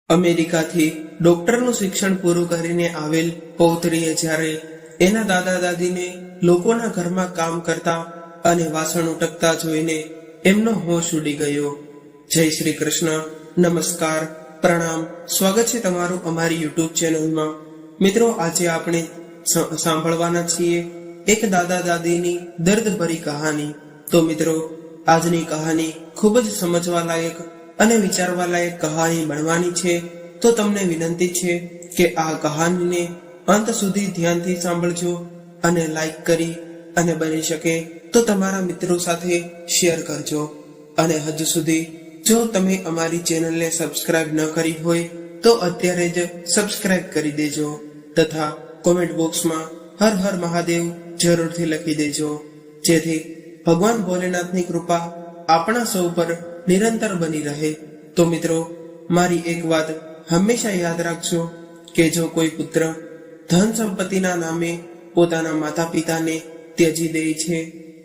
અમેરિકાથી ડોક્ટરનું શિક્ષણ પૂરું કરીને આવેલ પૌત્રીએ જ્યારે એના દાદા દાદીને લોકોના ઘરમાં કામ કરતા અને વાસણ ઉટકતા જોઈને એમનો હોશ ઉડી ગયો. જય શ્રી કૃષ્ણ, નમસ્કાર, પ્રણામ, સ્વાગત છે તમારું અમારી યુટ્યુબ ચેનલમાં. મિત્રો, આજે આપણે સાંભળવાના છીએ એક દાદા દાદીની દર્દભરી કહાની. તો મિત્રો, આજની કહાની ખૂબ જ સમજવા લાયક અને વિચારવા લાયક કહાની બનવાની છે. તો તમને વિનંતી છે કે આ કહાનીને અંત સુધી ધ્યાનથી સાંભળજો અને લાઈક કરી અને બની શકે તો તમારા મિત્રો સાથે શેર કરજો. અને હજુ સુધી જો તમે અમારી ચેનલને સબસ્ક્રાઇબ ન કરી હોય તો અત્યારે જ સબસ્ક્રાઇબ કરી દેજો તથા કોમેન્ટ બોક્સમાં હર હર મહાદેવ જરૂરથી લખી દેજો, જેથી ભગવાન ભોલેનાથની કૃપા આપણા સૌ પર નિરંતર બની રહે. તો મિત્રો, મારી એક વાત હંમેશા યાદ રાખજો કે જો કોઈ પુત્ર ધન સંપત્તિના નામે પોતાના માતા પિતાને ત્યજી દે છે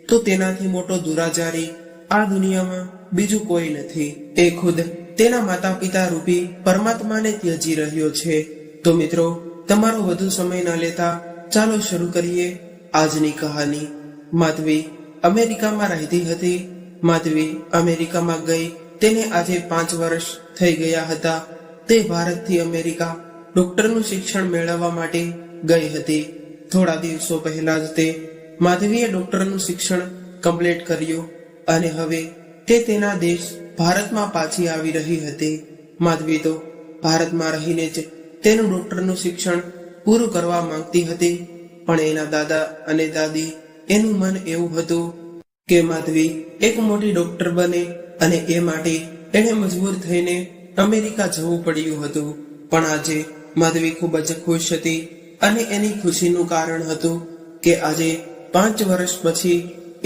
તો તેનાથી મોટો દુરાચારી આ દુનિયામાં બીજું કોઈ નથી. એ ખુદ તેના માતા પિતા રૂપી પરમાત્માને ત્યજી રહ્યો છે. તો મિત્રો, તમારો વધુ સમય ન લેતા ચાલો શરૂ કરીએ આજની કહાની. માધવી અમેરિકામાં રહેતી હતી. માધવી અમેરિકામાં ગઈ તેને આજે 5 વર્ષ થઈ ગયા હતા. તે ભારતથી અમેરિકા ડોક્ટરનું શિક્ષણ મેળવવા માટે ગઈ હતી. થોડા દિવસો પહેલા જ તે માધવીએ ડોક્ટરનું શિક્ષણ કમ્પ્લીટ કર્યું અને હવે તે તેના દેશ ભારતમાં પાછી આવી રહી હતી. માધવી તો ભારતમાં રહીને જ તેનું ડોક્ટરનું શિક્ષણ પૂરું કરવા માંગતી હતી, પણ એના દાદા અને દાદી એનું મન એવું હતું કે માધવી એક મોટી ડોક્ટર બને અને એ માટે એણે મજબૂર થઈને અમેરિકા જવું પડ્યું હતું. પણ આજે માધવી ખૂબ જ ખુશ હતી અને એની ખુશીનું કારણ હતું કે આજે 5 વર્ષ પછી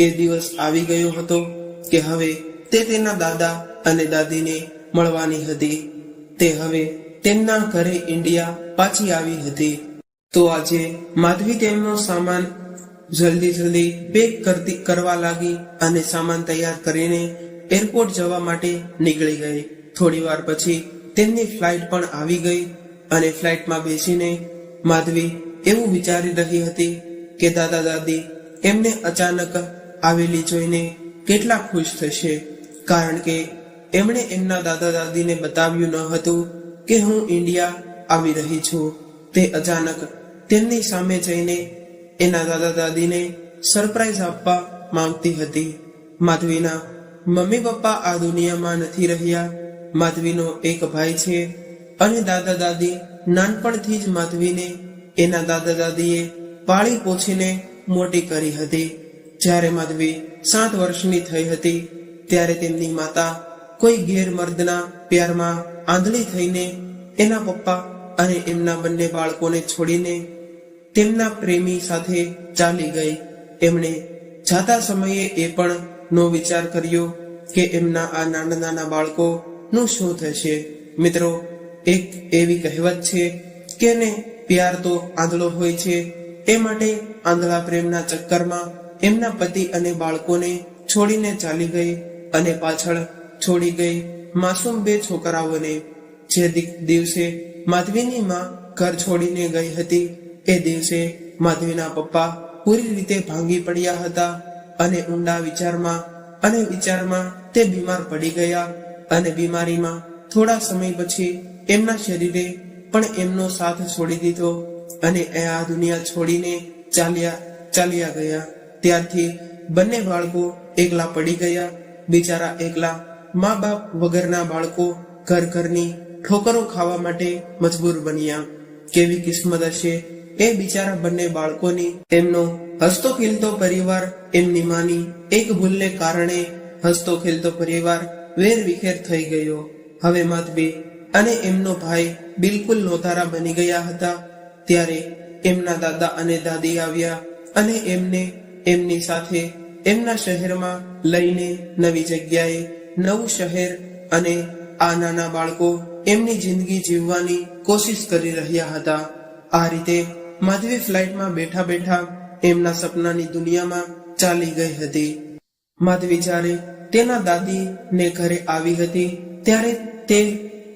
એ દિવસ આવી ગયો હતો કે હવે તે તેના દાદા અને દાદીને મળવાની હતી. તે હવે તેમના ઘરે ઇન્ડિયા પાછી આવી હતી. તો આજે માધવી તેમનો સામાન જલ્દી પેક કરવા લાગી અને સામાન તૈયાર કરીને એરપોર્ટ જવા માટે નીકળી ગઈ. થોડી વાર પછી તેમની ફ્લાઇટ પણ આવી ગઈ અને ફ્લાઇટમાં બેસીને માધવી એવું વિચારી રહી હતી કે દાદા દાદી એમને અચાનક આવેલી જોઈને કેટલા ખુશ થશે, કારણ કે એમણે એમના દાદા દાદીને બતાવ્યું ન હતું કે હું ઇન્ડિયા આવી રહી છું. તે અચાનક તેમની સામે જઈને એના દાદા દાદીને સરપ્રાઈઝ આપવા માંગતી હતી. માધવીના મમ્મી પપ્પા આ દુનિયામાં નથી રહ્યા. માધવીનો એક ભાઈ છે અને દાદા દાદી નાનપણથી જ માધવીને એના દાદા દાદીએ પાળી પોછીને મોટી કરી હતી. જ્યારે માધવી 7 વર્ષની થઈ હતી ત્યારે તેમની માતા કોઈ ગેરમર્દના પ્યારમાં આંધળી થઈને એના પપ્પા અને એમના બંને બાળકોને છોડીને તેમના પ્રેમી સાથે ચાલી ગઈ. એમણે જાતા સમયે એ પણ નો વિચાર કર્યો કે એમના આ નાના નાના બાળકો નું શું થશે. મિત્રો, એક એવી કહેવત છે કે ને પ્યાર તો આંધળો હોય છે, એ માટે આંધળા પ્રેમના ચક્કરમાં એમના પતિ અને બાળકોને છોડીને ચાલી ગઈ અને પાછળ છોડી ગઈ માસૂમ 2 છોકરાઓને. જે દિવસે માધવીની માં ઘર છોડીને ગઈ હતી એ દિવસે માધવીના પપ્પા પૂરી રીતે ભાંગી પડ્યા હતા અને ઊંડા વિચારમાં તે બીમાર પડી ગયા અને બીમારીમાં થોડા સમય પછી એમના શરીરે પણ એમનો સાથ છોડી દીધો અને આ દુનિયા છોડીને ચાલ્યા ગયા. ત્યારથી બંને બાળકો એકલા પડી ગયા. બિચારા એકલા મા બાપ વગરના બાળકો ઘરની ઠોકરો ખાવા માટે મજબૂર બન્યા. કેવી કિસ્મત હશે એ બિચારા બંને બાળકોની. એમનો હસતો ખેલતો પરિવાર એમની માની એક ભૂલને કારણે હસતો ખેલતો પરિવાર વેર વિખેર થઈ ગયો. હવે માધવી અને એમનો ભાઈ બિલકુલ નોતારા બની ગયા હતા. ત્યારે એમના દાદા અને દાદી આવ્યા અને એમને એમની સાથે એમના શહેરમાં લઈને નવી જગ્યાએ, નવું શહેર અને આ નાના બાળકો એમની જિંદગી જીવવાની કોશિશ કરી રહ્યા હતા. આ રીતે માધવી ફ્લાઇટમાં બેઠા બેઠા એમના સપનાની દુનિયામાં ચાલી ગઈ હતી. માધવી જ્યારે તેના દાદીને ઘરે આવી હતી ત્યારે તે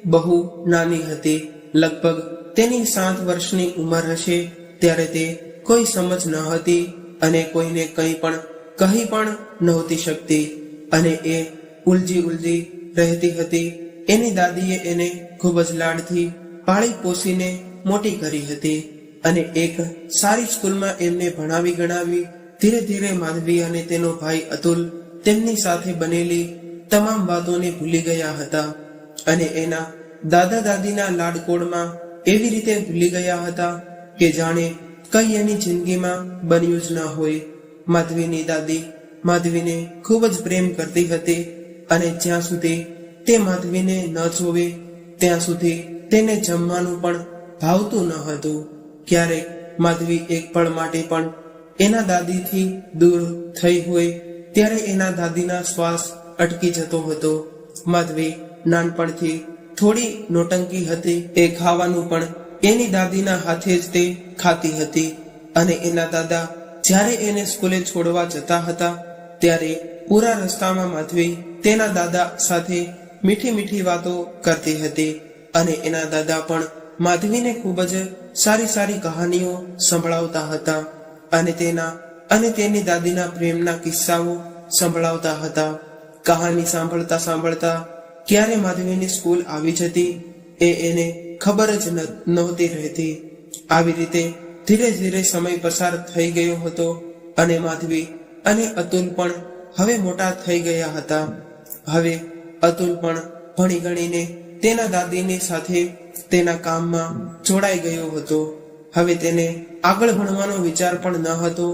બહુ નાની હતી. લગભગ તેની 7 વર્ષની ઉંમર હશે ત્યારે તે કોઈ સમજ ન હતી અને કોઈને કંઈ પણ કહી પણ નહોતી શકતી અને એ ઉલજી રહેતી હતી. એની દાદીએ એને ખૂબ જ લાડથી પાળી પોસીને મોટી કરી હતી અને એક સારી સ્કૂલમાં એમને ભણાવી ગણાવી ધીરે ધીરે માધવી અને તેનો ભાઈ અતુલ તેમની સાથે બનેલી તમામ વાતોને ભૂલી ગયા હતા અને એના દાદા દાદીના લાડકોડમાં એવી રીતે ભૂલી ગયા હતા કે જાણે કઈ એની જિંદગીમાં બન્યું જ ન હોય. માધવીની દાદી માધવીને ખૂબ જ પ્રેમ કરતી હતી અને જ્યાં સુધી તે માધવીને ન જોવે ત્યાં સુધી તેને જમવાનું પણ ભાવતું ન હતું. ક્યારેક માધવી એક પળ માટે પણ એના દાદીથી દૂર થઈ હોય ત્યારે એના દાદીના શ્વાસ અટકી જતો હતો. માધવી નાનપણથી થોડી નોટંકી હતી. એ ખાવાનું પણ એની દાદીના હાથે જ તે ખાતી હતી અને એના દાદા જ્યારે એને સ્કૂલે છોડવા જતા હતા ત્યારે પૂરા રસ્તામાં માધવી તેના દાદા સાથે મીઠી મીઠી વાતો કરતી હતી અને એના દાદા પણ માધવીને ખૂબ જ સારી કહાનીઓ સંભળાવતા હતા અને તેની દાદીના પ્રેમના કિસ્સાઓ સંભળાવતા હતા. કહાની સાંભળતા ક્યારે માધવીની સ્કૂલ આવી જતી એને ખબર જ નહોતી રહેતી. આવી રીતે ધીરે ધીરે સમય પસાર થઈ ગયો હતો અને માધવી અને અતુલ પણ હવે મોટા થઈ ગયા હતા. હવે અતુલ પણ ભણી ગણીને તેના દાદીની સાથે તેના કામમાં જોડાઈ ગયો હતો. હવે તેને આગળ ભણવાનો વિચાર પણ ન હતો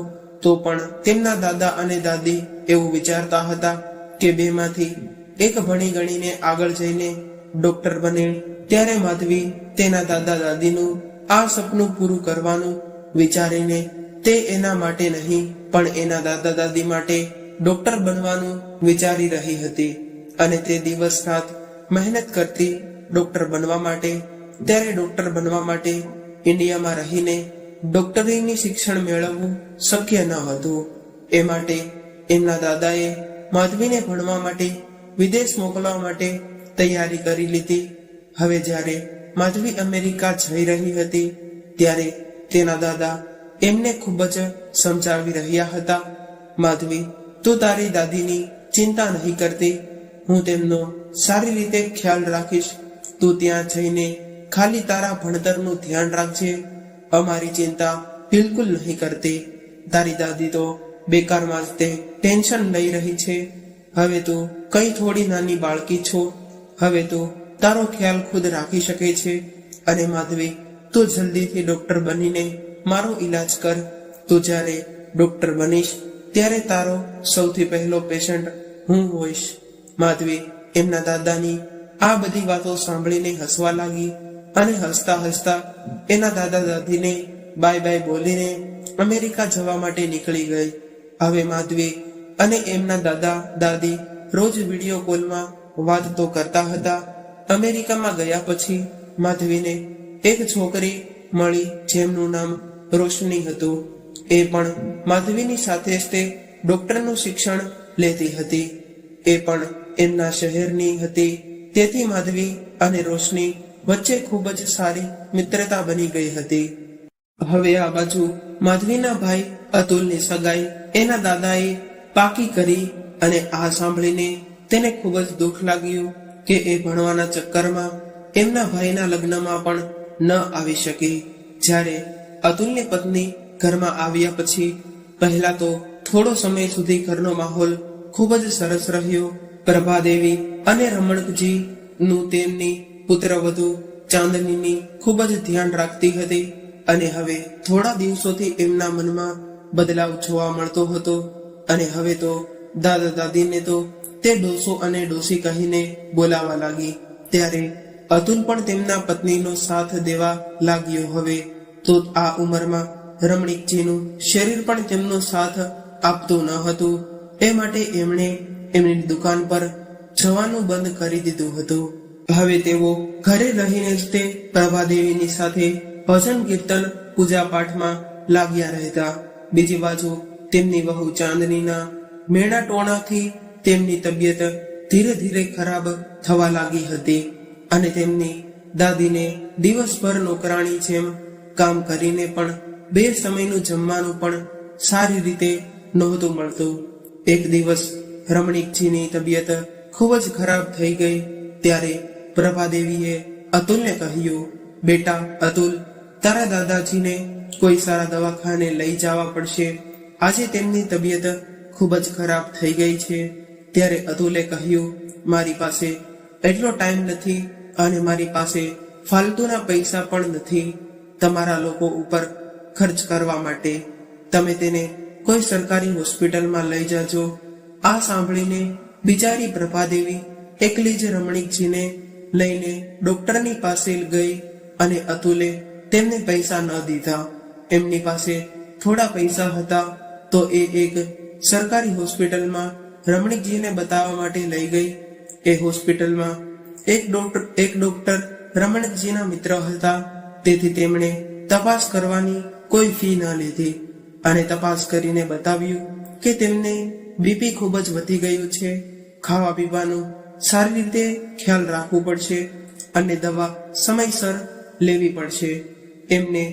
તો પણ તેમના દાદા અને દાદી એવું વિચારતા હતા કે બેમાંથી એક ભણી ગણીને આગળ જઈને ડોક્ટર બને. ત્યારે માધવી તેના દાદા દાદીનું આ સપનું પૂરું કરવાનું વિચારીને તે એના માટે નહીં પણ એના દાદા દાદી માટે ડોક્ટર બનવાનું વિચારી રહી હતી અને તે દિવસ રાત મહેનત કરતી ડોક્ટર બનવા માટે. ત્યારે ડોક્ટર બનવા માટે ઇન્ડિયામાં રહીને ડોક્ટરીની શિક્ષણ મેળવવું શક્ય ન હતું. એ માટે એમના દાદાએ માધવીને ભણવા માટે વિદેશ મોકલવા માટે તૈયારી કરી લીધી. હવે જ્યારે માધવી અમેરિકા જઈ રહી હતી ત્યારે તેના દાદા એમને ખૂબ જ સમજાવી રહ્યા હતા. માધવી, તું તારી દાદીની ચિંતા નહીં કરતી, હું તેમનો સારી રીતે ખ્યાલ રાખીશ. તું ત્યાં જઈને ખાલી તારા ભણતરનું ધ્યાન રાખજે. અમારી ચિંતા બિલકુલ નહીં કરતી. તારી દાદી તો બેકારમાં જ તે ટેન્શન લઈ રહી છે. હવે તું કઈ થોડી નાની બાળકી છો. હવે તું તારો ખ્યાલ ખુદ રાખી શકે છે. અને માધવી, તું જલ્દીથી ડોક્ટર બનીને મારો ઈલાજ કર. તું જ્યારે ડોક્ટર બનીશ ત્યારે તારો સૌથી પહેલો પેશન્ટ હું હોઈશ. માધવી એમના દાદાની આ બધી વાતો સાંભળીને હસવા લાગી અને હસતા હસતા એના દાદા દાદીને બાય બાય બોલીને અમેરિકા જવા માટે નીકળી ગઈ. હવે માધવી અને એમના દાદા દાદી રોજ વિડીયો કોલમાં વાત તો કરતા હતા. અમેરિકામાં ગયા પછી માધવીને એક છોકરી મળી જેમનું નામ રોશની હતું. એ પણ માધવીની સાથે જ તે ડોક્ટરનું શિક્ષણ લેતી હતી. એ પણ એમના શહેરની હતી. તેથી માધવી અને રોશની વચ્ચે ખૂબ જ સારી મિત્રતા બની ગઈ હતી. હવે આ બાજુ માધવીના ભાઈ અતુલની સગાઈ એના દાદાએ પાકી કરી અને આ સાંભળીને તેને ખૂબ જ દુઃખ લાગ્યું કે એ ભણવાના ચક્કરમાં એમના ભાઈના લગ્નમાં પણ ન આવી શકી. જ્યારે અતુલની પત્ની ઘરમાં આવ્યા પછી પહેલા તો થોડો સમય સુધી ઘરનો માહોલ ખૂબ જ સરસ રહ્યો. પ્રભાદેવી અને રમણકજી નું તેમની પુત્રવધુ ચાંદનીની ખૂબ જ ધ્યાન રાખતી હતી અને હવે થોડા દિવસોથી એમના મનમાં બદલાવ જોવા મળતો હતો. અને હવે તો દાદા દાદીને તો તે ડોસો અને ડોસી કહીને બોલાવા લાગી. ત્યારે અતુલ પણ તેમના પત્નીનો સાથ દેવા લાગ્યો. હવે તો આ ઉંમરમાં રમણીકજીનું શરીર પણ તેમનો સાથ આપતું ન હતું. એ માટે એમણે એમની દુકાન પર જવાનું બંધ કરી દીધું હતું. હવે તેઓ ઘરે રહીને જ તે પ્રભાદેવીની સાથે ભજન કીર્તન પૂજા પાઠમાં લાગ્યા રહેતા. બીજી બાજુ તેમની વહુ ચાંદનીના મેણા ટોણાથી તેમની તબિયત ધીરે ધીરે ખરાબ થવા લાગી હતી. અને તેમની દાદીને દિવસભર નોકરાણી જેમ કામ કરીને પણ 2 સમયનું જમવાનું પણ સારી રીતે નહોતું મળતું. એક દિવસ રમણીકજીની તબિયત ખૂબ જ ખરાબ થઈ ગઈ. ત્યારે પ્રભાદેવીએ અતુલને કહ્યું, બેટા અતુલ, તારા દાદાજીને કોઈ સારા દવાખાને લઈ જવા પડશે. આજે તેમની તબિયત ખૂબ જ ખરાબ થઈ ગઈ છે. ત્યારે અતુલે કહ્યું, મારી પાસે એટલો ટાઈમ નથી અને મારી પાસે ફાલતુના પૈસા પણ નથી તમારા લોકો ઉપર ખર્ચ કરવા માટે. તમે તેને કોઈ સરકારી હોસ્પિટલમાં લઈ જાજો. આ સાંભળીને બિચારી પ્રભાદેવી એકલી જ રમણીકજીને લઈને ડોક્ટરની પાસે ગઈ અને અતુલે તેમને પૈસા ન દીધા. એમની પાસે થોડા પૈસા હતા તો એ એક સરકારી હોસ્પિટલમાં રમણીકજીને બતાવવા માટે લઈ ગઈ. એ હોસ્પિટલમાં એક ડોક્ટર રમણીકજીના મિત્ર હતા. તેથી તેમણે તપાસ કરવાની કોઈ ફી ન લીધી અને તપાસ કરીને બતાવ્યું કે તેમને બીપી ખૂબ જ વધી ગયું છે. ખાવા પીવાનું સારી રીતે ખ્યાલ રાખવું પડશે અને દવા સમયસર લેવી પડશે. એમને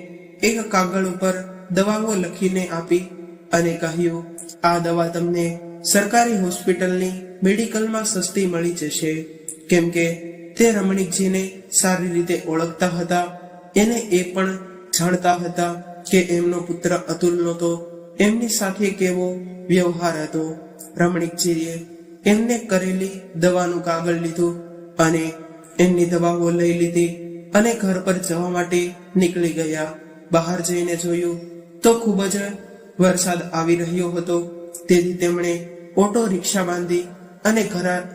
એક કાગળ ઉપર દવાઓ લખીને આપી અને કહ્યું, આ દવા તમને સરકારી હોસ્પિટલની મેડિકલમાં સસ્તી મળી જશે. કેમ કે તે રમણીકજીને સારી રીતે ઓળખતા હતા. એને એ પણ જાણતા હતા કે એમનો પુત્ર અતુલનો તો એમની સાથે કેવો વ્યવહાર હતો. રમણીકજીએ એમને કરેલી દવાનું કાગળ લીધું અને એમની દવાઓ લઈ લીધી અને ઘર પર જવા માટે નીકળી ગયા. બહાર જઈને જોયું તો ખૂબ જ વરસાદ આવી રહ્યો હતો. તેથી તેમણે ઓટો રિક્ષા બાંધી અને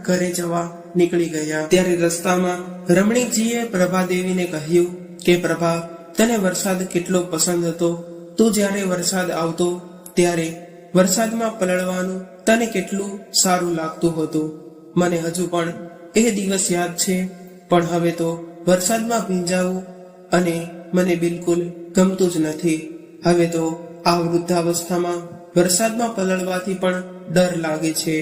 ઘરે જવા નીકળી ગયા. ત્યારે રસ્તામાં રમણીકજીએ પ્રભાદેવીને કહ્યું કે પ્રભા, તને વરસાદ કેટલો પસંદ હતો. તું જ્યારે વરસાદ આવતો ત્યારે વરસાદમાં પલળવાનું તને કેટલું સારું લાગતું હતું. મને હજુ પણ એ દિવસ યાદ છે. પણ હવે તો વરસાદમાં ભીંજાવું અને મને બિલકુલ ગમતું જ નથી. હવે તો આ વૃદ્ધાવસ્થામાં વરસાદમાં પલળવાથી પણ ડર લાગે છે.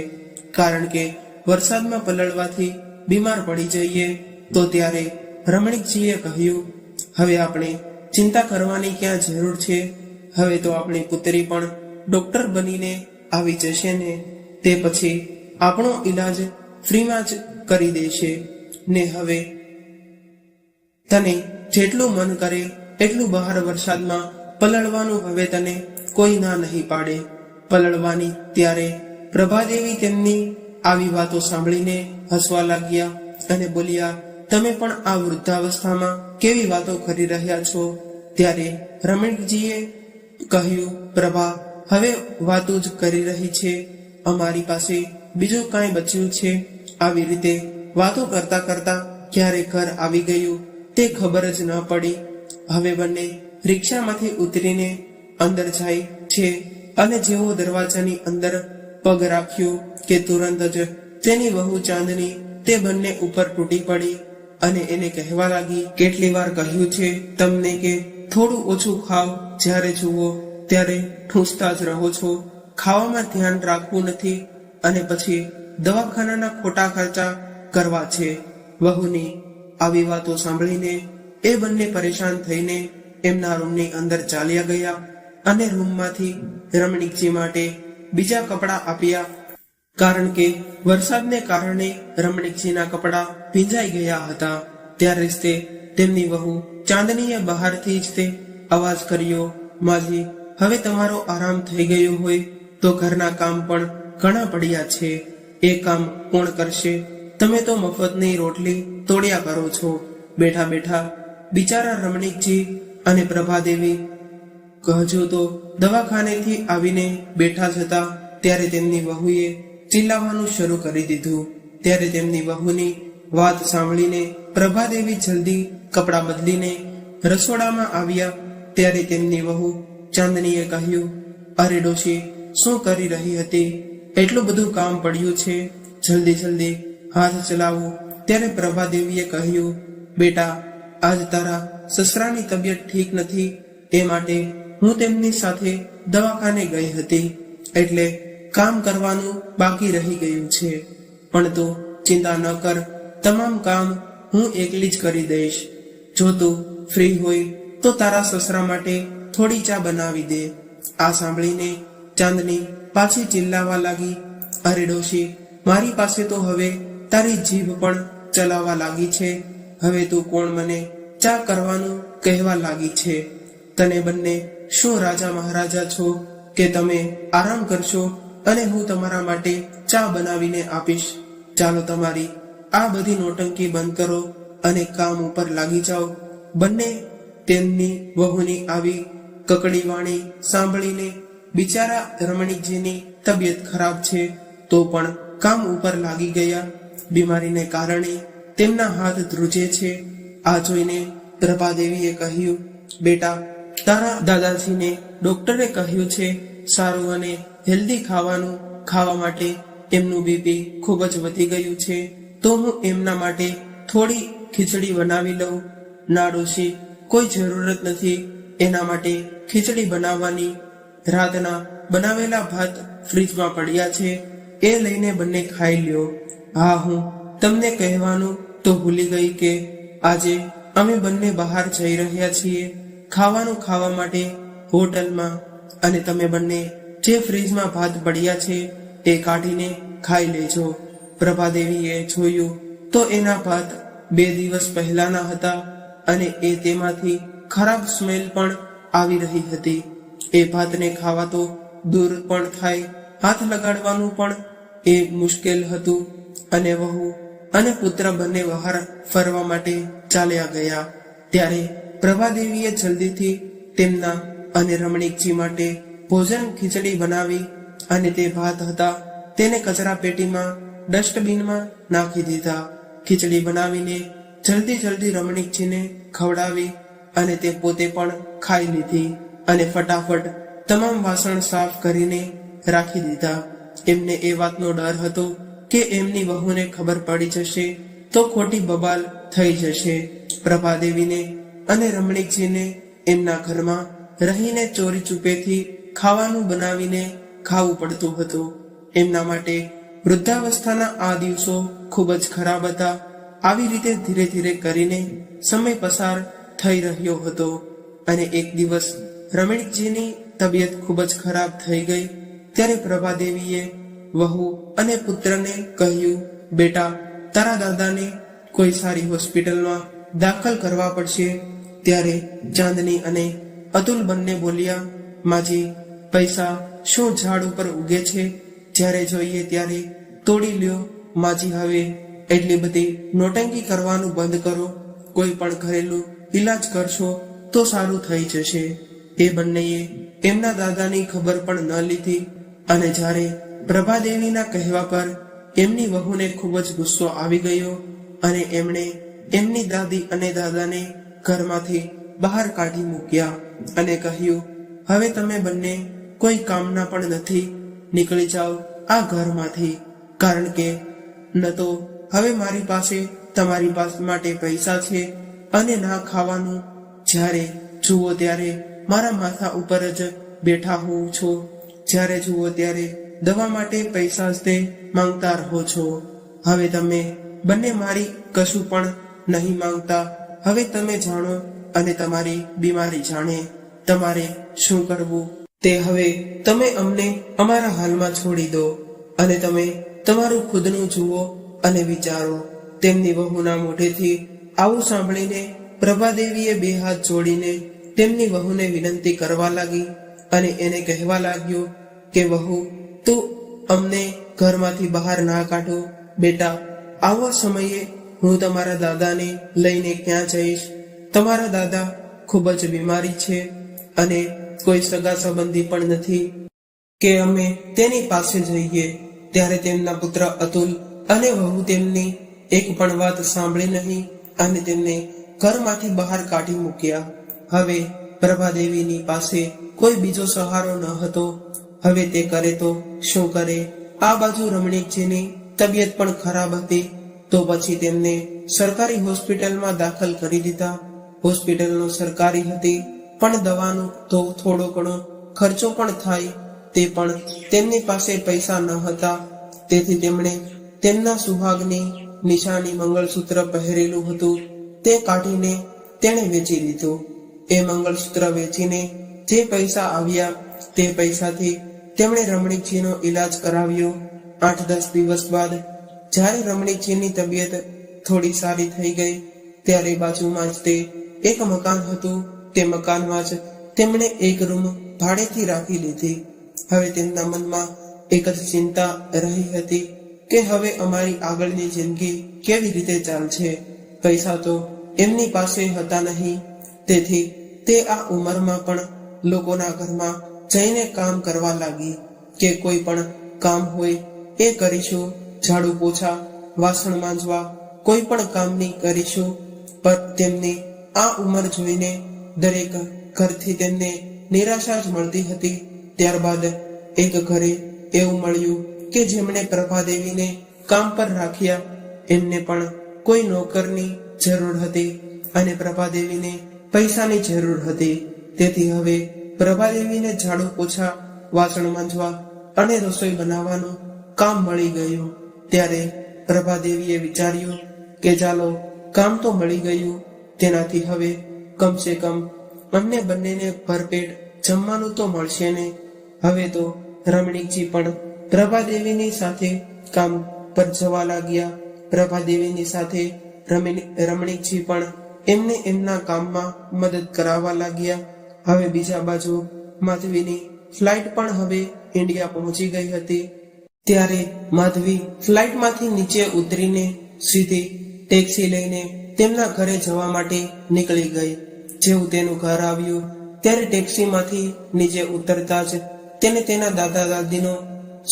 કારણ કે વરસાદમાં પલળવાથી બીમાર પડી જઈએ. તો ત્યારે રમણીકજીએ કહ્યું, હવે આપણે ચિંતા કરવાની ક્યાં જરૂર છે. હવે તો આપણી પુત્રી પણ ડોક્ટર બનીને આવી જશે ને તે પછી આપણો ઈલાજ ફ્રીમાં જ કરી દેશે ને. હવે તને જેટલું મન કરે એટલું બહાર વરસાદમાં પલળવાનું હવે તને કોઈ ના નહીં પાડે પલળવાની. ત્યારે પ્રભાદેવી તેમની આવી વાતો સાંભળીને હસવા લાગ્યા અને બોલ્યા, તમે પણ આ વૃદ્ધાવસ્થામાં કેવી વાતો કરી રહ્યા છો. ત્યારે રમણીકજીએ કહ્યું, પ્રભા હવે વાતો જ કરી રહી છે. અમારી પાસે બીજું કાંઈ બચ્યું છે. આવી રીતે વાતો કરતા કરતા ક્યારે ઘર આવી ગયું તે ખબર જ ન પડી. હવે બંને રિક્ષામાંથી ઉતરીને અંદર જાય છે અને જેવો દરવાજાની અંદર પગ રાખ્યો કે તુરંત જ તેની વહુ ચાંદની તે બંને ઉપર તૂટી પડી અને એને કહેવા લાગી, કેટલી વાર કહ્યું છે તમને કે થોડું ઓછું ખાવ. જ્યારે જુઓ ત્યારે ઠૂંસતા જ રહો છો. ખાવામાં ધ્યાન રાખવું નથી અને પછી દવાખાનાના ખોટા ખર્ચા કરવા છે. વહુની આવી વાતો સાંભળીને એ બંને પરેશાન થઈને એમના રૂમની અંદર ચાલ્યા ગયા અને રૂમમાંથી રમણીકજી માટે બીજા કપડાં આપ્યા. કારણ કે વરસાદને કારણે રમણીકજીના કપડાં ભીંજાઈ ગયા હતા. ત્યારે જ તે તેમની વહુ ચાંદનીએ બહારથી જ તે અવાજ કર્યો, માજી, હવે તમારો આરામ થઈ ગયો હોય તો ઘરના કામ પણ ઘણા પડ્યા છે. એ કામ કોણ કરશે? તમે તો મફતની રોટલી તોડ્યા કરો છો. બેઠા બેઠા બિચારા રમણીકજી અને પ્રભાદેવી હજુ તો દવાખાનેથી આવીને બેઠા જ હતા. ત્યારે તેમની વહુએ ચિલ્લાવવાનું શરૂ કરી દીધું. ત્યારે તેમની વહુની વાત સાંભળીને પ્રભાદેવી જલ્દી કપડાં બદલીને રસોડામાં આવ્યા. ત્યારે તેમની વહુ ચાંદનીએ કહ્યું, અરે ડોશી, શું કરી રહી હતી? એટલું બધું કામ પડ્યું છે, જલ્દી જલ્દી હાથ ચલાવો. ત્યારે પ્રભાદેવીએ કહ્યું, બેટા, આજ તારા સસરાની તબિયત ઠીક નથી, એ માટે હું તેમની સાથે દવાખાને ગઈ હતી, એટલે કામ કરવાનું બાકી રહી ગયું છે. પણ તું ચિંતા ન કર, તમામ કામ હું એકલી જ કરી દઈશ. જો તું ફ્રી હોય તો તારા સસરા માટે થોડી ચા બનાવી દે. આ સાંભળીને ચાંદની પાછી ચિલ્લાવા લાગી, અરે ડોશી, મારી પાસે તો હવે તારી જીભ પણ ચલાવવા લાગી છે. હવે તું કોણ મને ચા કરવાનું કહેવા લાગી છે? તને બંને શું રાજા મહારાજા છો કે તમે આરામ કરશો અને હું તમારા માટે ચા બનાવીને આપીશ? ચાલો તમારી આ બધી નોટંકી બંધ કરો અને કામ ઉપર લાગી જાઓ. બંને તેમની વહુની આવી કકડી વાણી સાંભળીને બિચારા રમણીકજીની તબિયત ખરાબ છે તો પણ કામ ઉપર લાગી ગયા. બીમારીને કારણે તેમના હાથ ધ્રુજે છે. આ જોઈને પ્રભાદેવીએ કહ્યું, બેટા, તારા દાદાજીને ડોક્ટરે કહ્યું છે સારું અને હેલ્ધી ખાવાનું ખાવા માટે. એમનું બીપી ખૂબ જ વધી ગયું છે તો હું એમના માટે થોડી ખીચડી બનાવી લઉં. ના ડોશી, કોઈ જરૂરત નથી એના માટે ખીચડી બનાવવાની. રાતના બનાવેલા ભાત ફ્રીજમાં પડ્યા છે, એ લઈને બંને ખાઈ લ્યો. હા, હું તમને કહેવાનું તો ભૂલી ગઈ કે આજે અમે બંને બહાર જઈ રહ્યા છીએ ખાવાનું ખાવા માટે હોટલમાં, અને તમે બંને જે ફ્રીજમાં ભાત પડ્યા છે એ કાઢીને ખાઈ લેજો. પ્રભાદેવીએ જોયું તો એના ભાત 2 દિવસ પહેલાના હતા અને એ તેમાંથી ખરાબ સ્મેલ પણ આવી રહી હતી. એ ભાતને ખાવા તો દૂર પણ થાય, હાથ લગાડવાનું પણ એ મુશ્કેલ હતું. અને વહુ અને પુત્ર બંને બહાર ફરવા માટે ચાલ્યા ગયા. ત્યારે પ્રભાદેવીએ જલ્દીથી તેમના અને રમણીકજી માટે ભોજન ખીચડી બનાવી અને તે ભાત હતા તેને કચરા પેટીમાં ડસ્ટબિનમાં નાખી દીધા. ખીચડી બનાવીને જલ્દી રમણીકજીને ખવડાવી અને તે પોતે પણ ખાઈ લીધી અને ફટાફટ તમામ વાસણ સાફ કરીને રાખી દીધા. એમને એ વાતનો ડર હતો કે એમની વહુને ખબર પડી જશે તો ખોટી બબાલ થઈ જશે. પ્રભાદેવીને અને રમણીકજીને એમના ઘરમાં રહીને ચોરી ચૂપેથી ખાવાનું બનાવીને ખાવું પડતું હતું. એમના માટે વૃદ્ધાવસ્થાના આ દિવસો ખૂબ જ ખરાબ હતા. આવી રીતે ધીરે ધીરે કરીને સમય પસાર થઈ રહ્યો હતો અને એક દિવસ રમણીકજીની તબિયત ખૂબ જ ખરાબ થઈ ગઈ. ત્યારે પ્રભાદેવીએ વહુ અને પુત્રને કહ્યું, બેટા, તારા દાદાને કોઈ સારી હોસ્પિટલમાં દાખલ કરવા પડશે. ત્યારે ચાંદની અને અતુલ બંને બોલ્યા, માજી, પૈસા શું ઝાડ ઉપર ઉગે છે? જ્યારે જોઈએ ત્યારે તોડી લ્યો. માજી, હવે એટલી બધી નોટંકી કરવાનું બંધ કરો. કોઈ પણ ઘરેલું ઈલાજ કરશો તો સારું થઈ જશે. એ બંનેએ એમના દાદાની ખબર પણ ન લીધી અને જ્યારે પ્રભાદેવીના કહેવા પર એમની વહુને ખૂબ જ ગુસ્સો આવી ગયો અને એમણે એમની દાદી અને દાદાને ઘરમાંથી બહાર કાઢી મૂક્યા અને કહ્યું, હવે તમે બંને કોઈ કામના પણ નથી, નીકળી જાઓ આ ઘરમાંથી. કારણ કે ન તો હવે મારી પાસે તમારી પાસે માટે પૈસા છે અને ના ખાવાનું. જ્યારે જુઓ ત્યારે મારા માથા ઉપર જ બેઠા હોવ છો, જ્યારે જુઓ ત્યારે દવા માટે પૈસા જ તે માંગતા રહો છો. હવે તમે બંને મારી કશું પણ નહીં માંગતા. હવે તમે જાણો અને તમારી બીમારી જાણે. તમારે શું કરવું તે હવે તમે અમને અમારા હાલમાં છોડી દો અને તમે તમારું ખુદનું જુઓ અને વિચારો. તેમની વહુના મોઢેથી આવું સાંભળીને પ્રભાદેવીએ 2 હાથ જોડીને તેમની વહુને વિનંતી કરવા લાગી અને એને કહેવા લાગ્યો કે વહુ, તું અમને ઘરમાંથી બહાર ના કાઢો. બેટા, આવા સમયે હું તમારા દાદાને લઈને ક્યાં જઈશ? તમારા દાદા ખૂબ જ બીમારી છે અને કોઈ સગા સંબંધી પણ નથી કે અમે તેની પાસે જઈએ. ત્યારે તેમના પુત્ર અતુલ અને વહુ તેમની એક પણ વાત સાંભળી નહીં અને તેમને ઘરમાંથી બહાર કાઢી મૂક્યા. હવે પ્રભાદેવીની પાસે કોઈ બીજો સહારો ન હતો. હવે તે કરે તો શું કરે? આ બાજુ રમણીકજીની તબિયત પણ ખરાબ હતી તો પછી તેમને સરકારી હોસ્પિટલમાં દાખલ કરી દીધા. હોસ્પિટલનો સરકારી હતી પણ દવાનો તો થોડો ઘણો ખર્ચો પણ થાય તે પણ તેમની પાસે પૈસા ન હતા. તેથી તેમણે તેમના સુહાગની નિશાની મંગળસૂત્ર પહેરેલું હતું તે કાઢીને તેણે વેચી દીધું. એ મંગળસૂત્ર વેચીને જે પૈસા આવ્યા તે પૈસાથી તેમણે રમણીકજીનો ઈલાજ કરાવ્યો. 8-10 દિવસ બાદ જ્યારે રમણીકજીની તબિયત થોડી સારી થઈ ગઈ ત્યારે બાજુમાં જ તે એક મકાન હતું. તે મકાનમાં જ તેમણે એક રૂમ ભાડેથી રાખી લીધી. હવે તેમના મનમાં એક જ ચિંતા રહી હતી કે હવે અમારી આગળની જિંદગી કેવી રીતે ચાલશે. પૈસા તો એમની પાસે હતા નહીં, તેથી તે આ ઉંમરમાં પણ લોકોના ઘરમાં જઈને કામ કરવા લાગી કે કોઈ પણ કામ હોય એ કરીશું, ઝાડુ પોછા, વાસણ માંજવા, કોઈ પણ કામની કરીશું. પણ તેમની આ ઉંમર જોઈને દરેક ઘરથી તેમને નિરાશા જ મળતી હતી. ત્યારબાદ એક ઘરે એવું મળ્યું કે જેમણે પ્રભાદેવીને કામ પર રાખ્યા. એમને પણ કોઈ નોકરની જરૂર હતી અને પ્રભાદેવીને પૈસાની જરૂર હતી. તેથી હવે પ્રભાદેવીને ઝાડુ પોછા, વાસણ માંજવા અને રસોઈ બનાવવાનું કામ મળી ગયું. ત્યારે પ્રભાદેવીએ વિચાર્યું કે ચાલો કામ તો મળી ગયું, તેનાથી હવે કમસે કમ અમને બંનેને ભરપેટ જમવાનું તો મળશે ને. હવે તો રમણીકજી પણ પ્રભાદેવીની સાથે કામ પર જવા લાગ્યા. પ્રભાદેવીની સાથે રમણીકજી પણ એમને એમના કામમાં મદદ કરાવવા લાગ્યા. હવે બીજા બાજુ માધવીની ફ્લાઇટ પણ હવે ઇન્ડિયા પહોંચી ગઈ હતી. ત્યારે માધવી ફ્લાઇટમાંથી નીચે ઉતરીને સીધી ટેક્સી લઈને તેમના ઘરે જવા માટે નીકળી ગઈ. જેવું તેનું ઘર આવ્યું ત્યારે ટેક્સીમાંથી નીચે ઉતરતા જ તેને તેના દાદા દાદીનો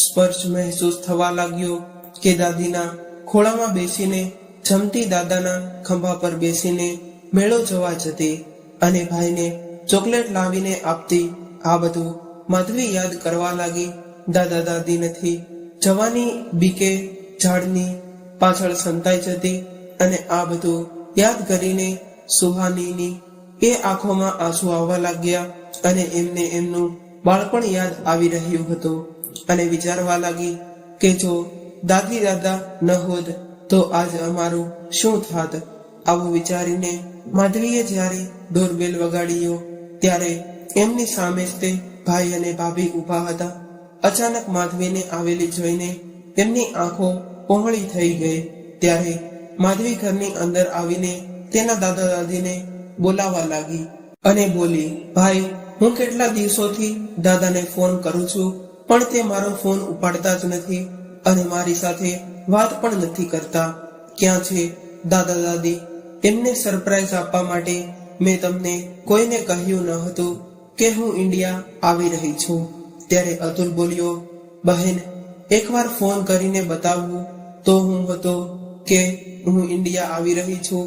સ્પર્શ મહેસૂસ થવા લાગ્યો કે દાદીના ખોળામાં બેસીને જમતી, દાદાના ખંભા પર બેસીને મેળો જોવા જતી અને ભાઈને ચોકલેટ લાવીને આપતી. આ બધું માધવી યાદ કરવા લાગી. દાદા દાદી નથી જવાની બીકે ઝાડની પાછળ સંતાઈ જતી અને આ બધું યાદ કરીને સુહાનીની એ આંખોમાં આંસુ આવવા લાગ્યા અને એમને એમનું બાળપણ યાદ આવી રહ્યું હતું અને વિચારવા લાગી કે જો દાદી દાદા ન હોત તો આજ અમારું શું થાત. આવું વિચારીને માધવીએ જ્યારે ડોરબેલ વગાડ્યો ત્યારે એમની સામે જ તે ભાઈ અને ભાભી ઊભા હતા. અચાનક માધવીને આવેલી જોઈને એમની આંખો પહોળી થઈ ગઈ. ત્યારે માધવી ઘરની અંદર આવીને તેના દાદા દાદીને બોલાવવા લાગી અને બોલી, ભાઈ, હું કેટલા દિવસોથી દાદાને ફોન કરું છું પણ તે મારો ફોન ઉપાડતા જ નથી અને મારી સાથે વાત પણ નથી કરતા. ક્યાં છે દાદા દાદી? એમને સરપ્રાઈઝ આપવા માટે મેં તમને કોઈને કહ્યું ન હતું કે હું ઇન્ડિયા આવી રહી છું. ત્યારે અતુલ બોલ્યો, બહેન, એકવાર ફોન કરીને બતાવવું તો હું હતો કે હું ઇન્ડિયા આવી રહી છું.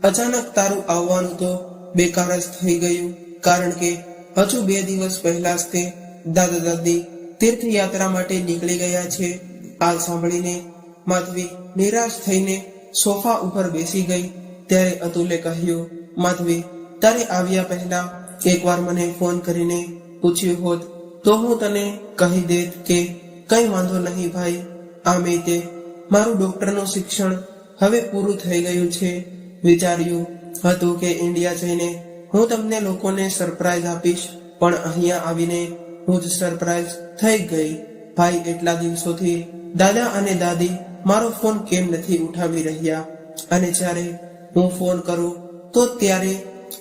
અચાનક તારું આવવાનું તો બેકાર જ થઈ ગયું, કારણ કે હજુ 2 દિવસ પહેલા જ તે દાદા દાદી તીર્થયાત્રા માટે નીકળી ગયા છે. આ સાંભળીને માધવી નિરાશ થઈને સોફા ઉપર બેસી ગઈ. ત્યારે અતુલે કહ્યું, માધવી, તારે આવ્યા પહેલા એકવાર મને ફોન કરીને પૂછ્યું હોત તો હું તને કહી દેત કે કઈ વાંધો નહીં ભાઈ, આમે તે મારું ડોક્ટરનું શિક્ષણ હવે પૂરું થઈ ગયું છે. વિચાર્યું હતું કે ઇન્ડિયા જઈને હું તમને લોકોને સરપ્રાઈઝ આપીશ, પણ અહીંયા આવીને હું જ સરપ્રાઈઝ થઈ ગઈ. ભાઈ, એટલા દિવસોથી દાદા અને દાદી મારો ફોન કેમ નથી ઉઠાવી રહ્યા અને જ્યારે હું ફોન કરું તો ત્યારે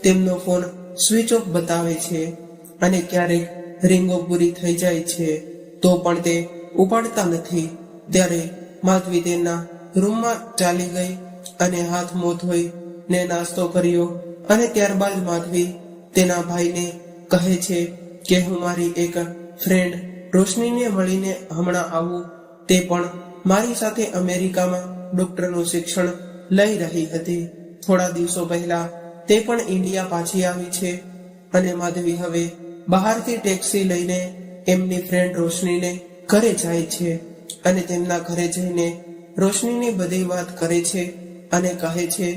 તેમનો ફોન સ્વિચ ઓફ બતાવે છે અને ક્યારેક રીંગો પૂરી થઈ જાય છે તો પણ તે ઉપાડતા નથી. ત્યારે માધવી તેના રૂમમાં ચાલી ગઈ અને હાથ મોં ધોઈ ને નાસ્તો કર્યો અને ત્યારબાદ માધવી તેના ભાઈને કહે છે કે હું મારી એક ફ્રેન્ડ રોશનીને મળીને હમણાં આવું. તે પણ મારી સાથે અમેરિકામાં ડોક્ટરનું શિક્ષણ લઈ રહી હતી. થોડા દિવસો પહેલા તે પણ ઇન્ડિયા પાછી આવી છે અને માધવી હવે બહારથી ટેક્સી લઈને એમની ફ્રેન્ડ રોશનીને ઘરે જાય છે અને તેમના ઘરે જઈને રોશનીની બધી વાત કરે છે અને કહે છે,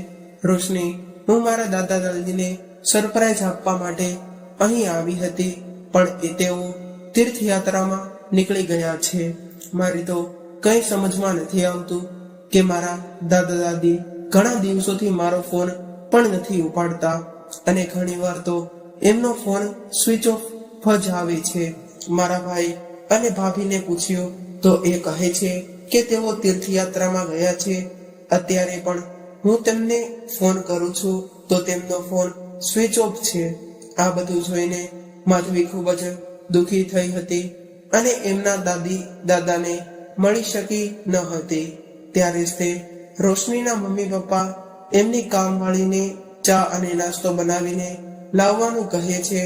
રોશની, હું મારા દાદા દાદીને સરપ્રાઈઝ આપવા માટે અહીં આવી હતી પણ તેઓ તીર્થયાત્રામાં નીકળી ગયા છે. મારી તો કંઈ સમજમાં નથી આવતું કે મારા દાદા દાદી ઘણા દિવસોથી મારો ફોન પણ નથી ઉપાડતા અને ઘણીવાર તો એમનો ફોન સ્વિચ ઓફ જ આવે છે. મારા ભાઈ અને ભાભીને પૂછ્યું તો એ કહે છે કે તેઓ તીર્થયાત્રામાં ગયા છે. અત્યારે પણ હું તેમને ફોન કરું છું તો તેમનો ફોન સ્વિચ ઓફ છે. આ બધું જોઈને માધવી ખૂબ જ દુઃખી થઈ હતી અને એમના દાદી દાદાને મળી શકી ન હતી. ત્યારે જ તે રોશનીના મમ્મી પપ્પા એમની કામવાળીને ચા અને નાસ્તો બનાવીને લાવવાનું કહે છે.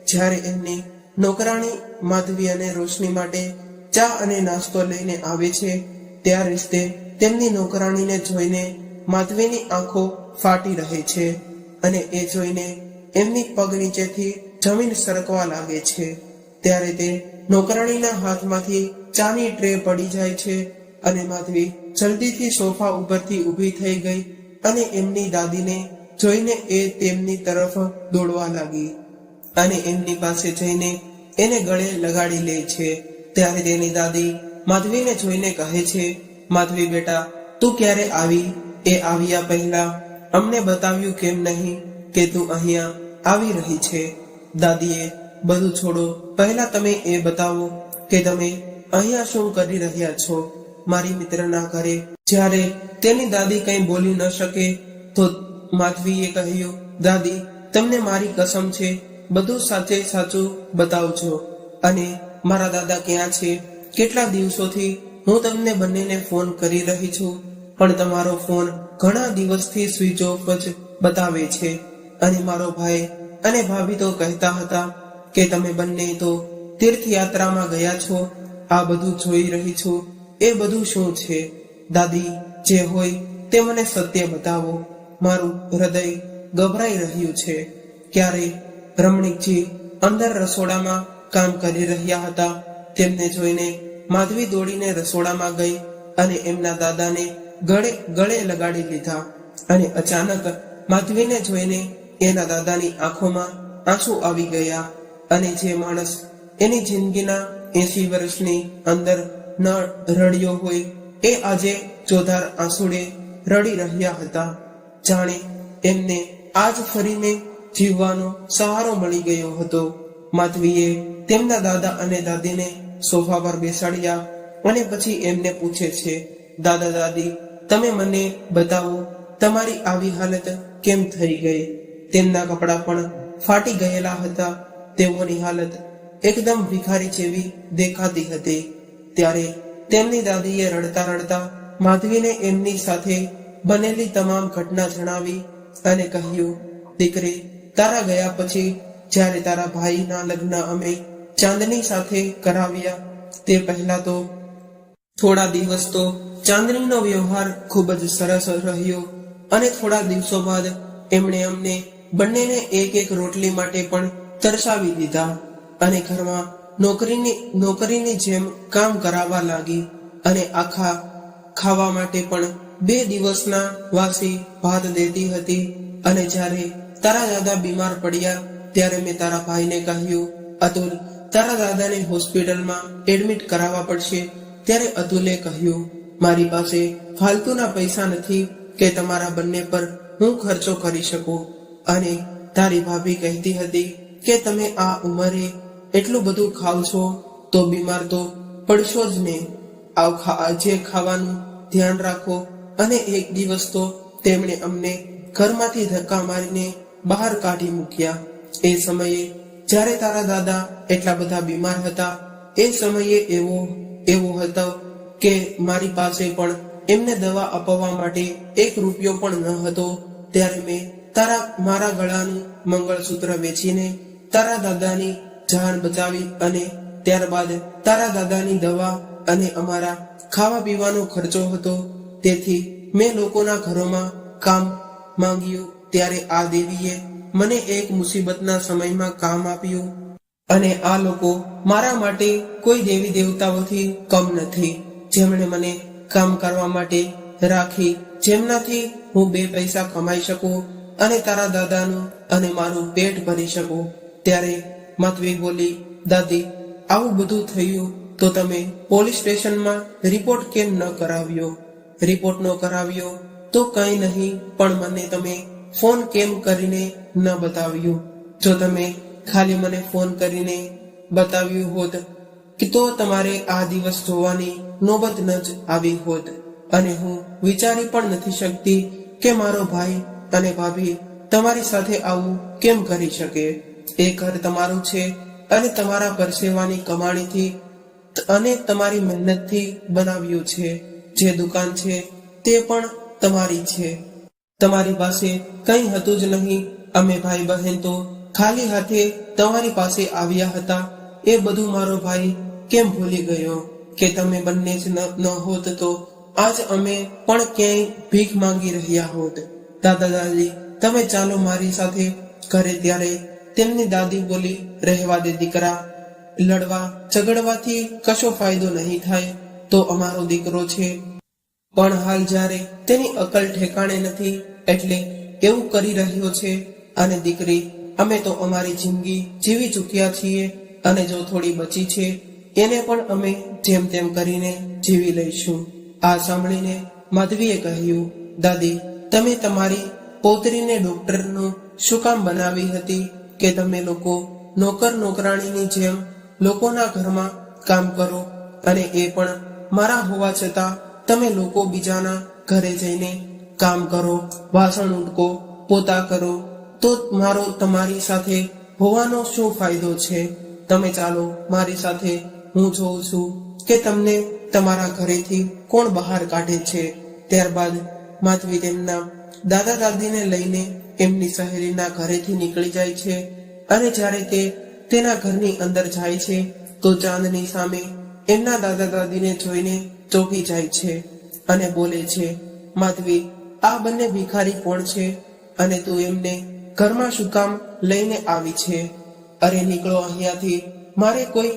જ્યારે એમની નોકરાણી માધવી અને રોશની માટે ચા અને નાસ્તો લઈને આવે છે ત્યારે જ તે તેમની નોકરાણીને જોઈને માધવીની આંખો ફાટી રહે છે અને એ જોઈને એમની પગ નીચેથી જમીન સરકવા લાગે છે. ત્યારે તે નોકરાણીના હાથમાંથી ચાની ટ્રે પડી જાય છે અને માધવી જલ્દીથી સોફા ઉપરથી ઊભી થઈ ગઈ અને એમની દાદીને જોઈને એ તેમની તરફ દોડવા લાગી અને એમની પાસે જઈને એને ગળે લગાડી લે છે. ત્યારે તેની દાદી માધવીને જોઈને કહે છે, માધવી બેટા, તું ક્યારે આવી? એ આવ્યા પહેલા અમને બતાવ્યું કેમ નહીં કે તું અહીંયા આવી રહી છે? દાદીએ બધું છોડો, પહેલા તમે એ બતાવો કે તમે અહીંયા શું કરી રહ્યા છો મારી મિત્રના ઘરે. જ્યારે તેની દાદી કંઈ બોલી ન શકે તો માધવીએ કહ્યું, દાદી, તમને મારી કસમ છે, બધું સાચે સાચું બતાવજો અને મારા દાદા ક્યાં છે? કેટલા દિવસોથી હું તમને બંનેને ફોન કરી રહી છું પણ તમારો ફોન ઘણા દિવસથી સ્વિચ ઓફ જ બતાવે છે અને મારો ભાઈ અને ભાભી તો કહેતા હતા કે તમે બંને તો તીર્થયાત્રામાં ગયા છો. આ બધું જોઈ રહી છું, એ બધું શું છે? દાદી, જે હોય તે મને સત્ય બતાવો. મારું હૃદય ગભરાઈ રહ્યું છે. ક્યારે રમણીકજી અંદર રસોડામાં કામ કરી રહ્યા હતા. તેમને જોઈને માધવી દોડીને રસોડામાં ગઈ અને એમના દાદાને ગળે લગાડી લીધા અને અચાનક માધવીને જોઈને એના દાદાની આંખોમાં આંસુ આવી ગયા અને જે માણસ એની જિંદગીના 80 વર્ષની અંદર ન રડ્યો હોય એ આજે ચોધાર આંસુડે રડી રહ્યા હતા. જાણે એમને આજ ફરીને જીવવાનો સહારો મળી ગયો હતો. માધવીએ તેમના દાદા અને દાદીને સોફા પર બેસાડ્યા અને પછી એમને પૂછે છે, દાદા દાદી, તમે મને બતાવો તમારી આવી હાલત કેમ થઈ ગઈ? તેમના કપડાં પણ ફાટી ગયેલા હતા. તેઓની હાલત એકદમ ભિખારી જેવી દેખાતી હતી. ત્યારે તેમની દાદીએ રડતા રડતા માધવીને એમની સાથે બનેલી તમામ ઘટના જણાવી અને કહ્યું, દીકરી, તારા ગયા પછી જ્યારે તારા ભાઈના લગ્ન અમે ચાંદની સાથે કરાવ્યા તે પહેલા તો થોડા દિવસ તો ચાંદનીનો વ્યવહાર ખૂબ જ સરસ રહ્યો અને થોડા દિવસો બાદ એમણે અમને બંનેને એક એક રોટલી માટે પણ તરસાવી દીધા અને ઘરમાં નોકરીની જેમ કામ કરાવવા લાગી અને આખા ખાવા માટે પણ 2 દિવસના વાસી ભાત દેતી હતી. અને જ્યારે તારા દાદા બીમાર પડ્યા ત્યારે મેં તારા ભાઈને કહ્યું, અતુલ, તારા દાદાને હોસ્પિટલમાં એડમિટ કરાવવા પડશે. ત્યારે અતુલે કહ્યું, મારી પાસે ફાલતુના પૈસા નથી કે તમારા બંને પર હું ખર્ચો કરી શકું. અને તારી ભાભી કહેતી હતી કે તમે આ ઉંમરે એટલું બધું ખાવ છો તો બીમાર તો પડશો જ ને. જે ખાવાનું ધ્યાન રાખો. અને એક દિવસ તો તેમણે અમને ઘરમાંથી ધક્કા મારીને બહાર કાઢી મૂક્યા. એ સમયે જ્યારે તારા દાદા એટલા બધા બીમાર હતા એ સમયે એવો હતો કે મારી પાસે પણ એમને દવા અપાવવા માટે 1 રૂપિયો પણ ન હતો. ત્યારે મેં મારા ગળાનું મંગળસૂત્ર વેચીને તારા દાદાની જાન બચાવી અને ત્યારબાદ તારા દાદાની દવા અને અમારા ખાવા પીવાનો ખર્ચો હતો. તેથી મેં લોકોના ઘરોમાં કામ માંગ્યું. ત્યારે આ દેવીએ મને એક મુસીબતના સમયમાં કામ આપ્યું અને આ લોકો મારા માટે કોઈ દેવી દેવતાઓથી કમ નથી, જેમણે મને કામ કરવા માટે રાખી, જેમનાથી હું 2 પૈસા કમાઈ શકું અને તારા દાદાનું અને મારું પેટ ભરી શકું. ત્યારે માધવી બોલી, દાદી, આવું બધું થયું તો તમે પોલીસ સ્ટેશનમાં રિપોર્ટ કેમ ન કરાવ્યો? રિપોર્ટ નો કરાવ્યો તો કંઈ નહીં, પણ મને તમે ફોન કેમ કરીને ન બતાવ્યું? જો તમે ખાલી મને ફોન કરીને બતાવ્યું હોત કે તો તમારે આ દિવસ જોવાની નોબત ન જ આવી હોત. અને હું વિચારી પણ નથી શકતી કે મારો ભાઈ અને ભાભી તમારી સાથે આવું કેમ કરી શકે. એ ઘર તમારું છે અને તમારા પરસેવાની કમાણીથી અને તમારી મહેનતથી બનાવ્યું છે. જે દુકાન છે તે પણ તમારી છે. તમારી પાસે કંઈ હતું જ નહીં. અમે ભાઈ બહેન તો ખાલી હાથે તમારી પાસે આવ્યા હતા. એ બધું મારો ભાઈ કેમ ભૂલી ગયો કે તમે બંને જ ન હોત તો આજ અમે પણ ક્યાંય ભીખ માંગી રહ્યા હોત. દાદા દાદી, તમે ચાલો મારી સાથે ઘરે. ત્યારે તેમની દાદી બોલી, રહેવા દે દીકરા, લડવા ઝઘડવાથી કશો ફાયદો નહીં થાય. તો અમારો દીકરો છે, પણ હાલ જ્યારે તેની અકલ ઠેકાણે નથી એટલે એવું કરી રહ્યો છે. અને દીકરી, અમે તો અમારી જિંદગી જીવી ચૂક્યા છીએ અને જો થોડી બચી છે એને પણ અમે જેમ તેમ કરીને જીવી લઈશું. આ સાંભળીને માધવીએ કહ્યું, દાદી, તમે તમારી પૌત્રીને ડોક્ટરનું શું કામ બનાવી હતી કે તમે લોકો નોકર નોકરાણીની જેમ લોકોના ઘરમાં કામ કરો, અને એ પણ મારા હોવા છતાં તમે લોકો બીજાના ઘરે જઈને કામ કરો, વાસણ ઉટકો, પોતા કરો, તો મારો તમારી સાથે હોવાનો શું ફાયદો છે? તમે ચાલો મારી સાથે, હું જોઉં છું કે તમને તમારા ઘરેથી કોણ બહાર કાઢે છે. ત્યારબાદ માધવી તેમના દાદા દાદીને લઈને એમની સહેલીના ઘરેથી નીકળી જાય છે. અને જ્યારે તે તેના ઘરની અંદર જાય છે તો ચાંદની સામે એમના દાદા દાદીને જોઈને ચોંકી જાય છે અને બોલે છે, માધવી, આ બંને ભિખારી કોણ છે અને તું એમને ઘરમાં શું કામ લઈને આવી છે? અરે નીકળો અહીંયાથી, મારે કોઈ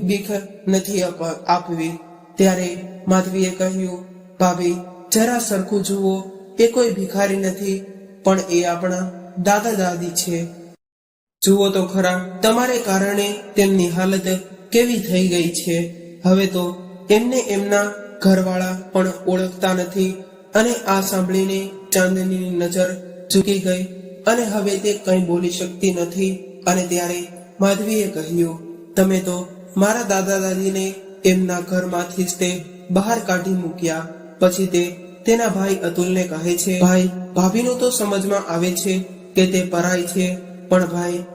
ભીખ નથી આપવી. ત્યારે માધવીએ કહ્યું, ભાભી, જરા સરખું જુઓ, એ કોઈ ભિખારી નથી, પણ એ આપણા દાદા દાદી છે. જુઓ તો ખરા, તમારે કારણે તેમની હાલત કેવી થઈ ગઈ છે. હવે તો એમને એમના ઘરવાળા પણ ઓળખતા નથી. અને આ સાંભળીને ચાંદનીની નજર ઝૂકી ગઈ અને હવે તે કંઈ બોલી શકતી નથી. અને ત્યારે માધવીએ કહ્યું, તમે તો મારા દાદા દાદીને એમના ઘરમાંથી જ તે બહાર કાઢી મૂક્યા. પછી તે તેના ભાઈ અતુલને કહે છે, ભાઈ, ભાભીનું તો સમજમાં આવે છે કે તે પરાઈ છે, પણ ભાઈ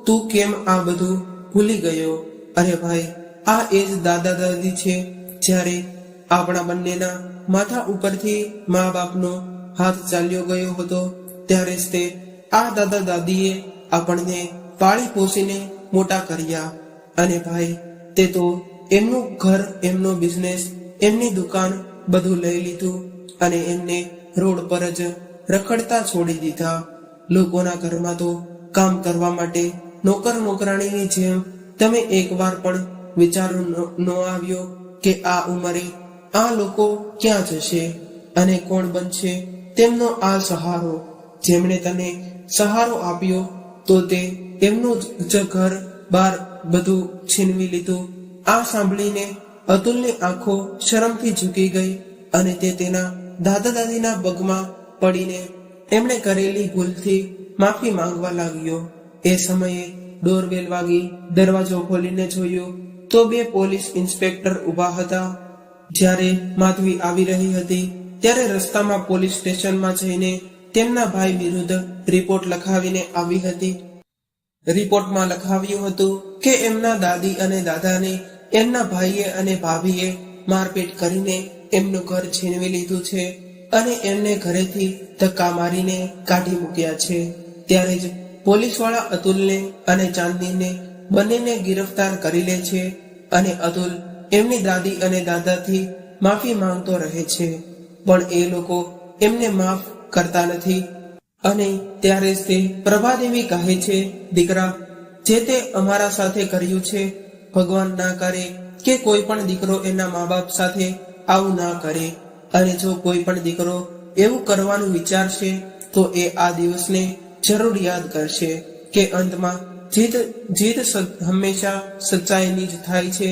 તું કેમ આ બધું ભૂલી ગયો? અરે ભાઈ, આ એ જ દાદા દાદી છે. જ્યારે આપણા બંનેના માથા ઉપરથી મા બાપનો હાથ ચાલ્યો ગયો હતો ત્યારે જ તે આ દાદા દાદીએ આપણને પાળી પોસીને મોટા કર્યા. અને ભાઈ, તે તો એમનું ઘર, એમનો બિઝનેસ, એમની દુકાન બધું લઈ લીધું અને એમને રોડ પર જ રખડતા છોડી દીધા. લોકોના ઘરમાં તો કામ કરવા માટે નોકર નોકરાણીની જેમ તમે એકવાર પણ વિચારો ન આવ્યો કે આ ઉંમરે આ લોકો ક્યાં જશે અને કોણ બનશે તેમનો આ સહારો? જેમણે તને સહારો આપ્યો તો તે તેમનું જ ઘર બાર બધું છીનવી લીધું. આ સાંભળીને અતુલની આંખો શરમથી ઝૂકી ગઈ અને તે તેના દાદા દાદીના પગમાં પડીને એમણે કરેલી ભૂલથી માફી માંગવા લાગ્યો. એ સમયે ડોરબેલ વાગી. દરવાજો ખોલીને જોયો તો 2 પોલીસ ઇન્સ્પેક્ટર ઊભા હતા. જ્યારે માધવી આવી રહી હતી ત્યારે રસ્તામાં પોલીસ સ્ટેશનમાં જઈને તેમના ભાઈ વિરુદ્ધ રિપોર્ટ લખાવીને આવી હતી. રિપોર્ટમાં લખાવ્યું હતું કે એમના દાદી અને દાદાને એમના ભાઈએ અને ભાભીએ મારપીટ કરીને એમનું ઘર છીનવી લીધું છે અને એમને ઘરેથી ધક્કા મારીને કાઢી મૂક્યા છે. ત્યારે જ પોલીસવાળા અતુલને અને ચાંદનીને બંનેને ગિરફ્તાર કરી લે છે અને અતુલ એમની દાદી અને દાદાથી માફી માંગતો રહે છે, પણ એ લોકો એમને માફ કરતા નથી. અને ત્યારે જ તે પ્રભાદેવી કહે છે, દીકરા, જે તે અમારા સાથે કર્યું છે, ભગવાન ના કરે કે કોઈ પણ દીકરો એના મા બાપ સાથે આવું ના કરે. અને જો કોઈ પણ દીકરો એવું કરવાનું વિચારશે તો એ આ દિવસને જરૂર યાદ કરશે કે અંતમાં જીત હંમેશા સચ્ચાઈની જ થાય છે.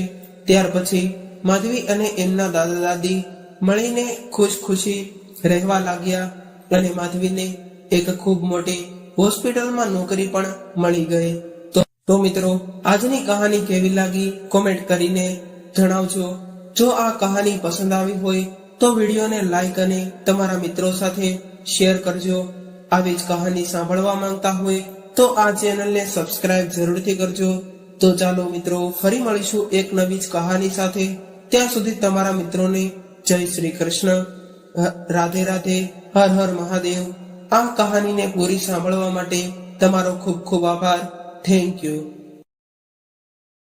ત્યાર પછી માધવી અને એમના દાદા દાદી મળીને ખુશખુશી રહેવા લાગ્યા અને માધવીને એક ખૂબ મોટી હોસ્પિટલમાં નોકરી પણ મળી ગઈ. તો મિત્રો, આજની કહાની કેવી લાગી કોમેન્ટ કરીને જણાવજો. જો આ કહાની પસંદ આવી હોય તો વિડીયોને લાઈક અને તમારા મિત્રો સાથે શેર કરજો. આવી જ કહાની સાંભળવા માંગતા હોય તો આ ચેનલને સબસ્ક્રાઇબ જરૂરથી કરજો. તો ચાલો મિત્રો, ફરી મળીશું એક નવી જ કહાની સાથે. ત્યાં સુધી તમારા મિત્રોને જય શ્રી કૃષ્ણ, રાધે રાધે, હર હર મહાદેવ. આ કહાનીને પૂરી સાંભળવા માટે તમારો ખૂબ ખૂબ આભાર. Thank you.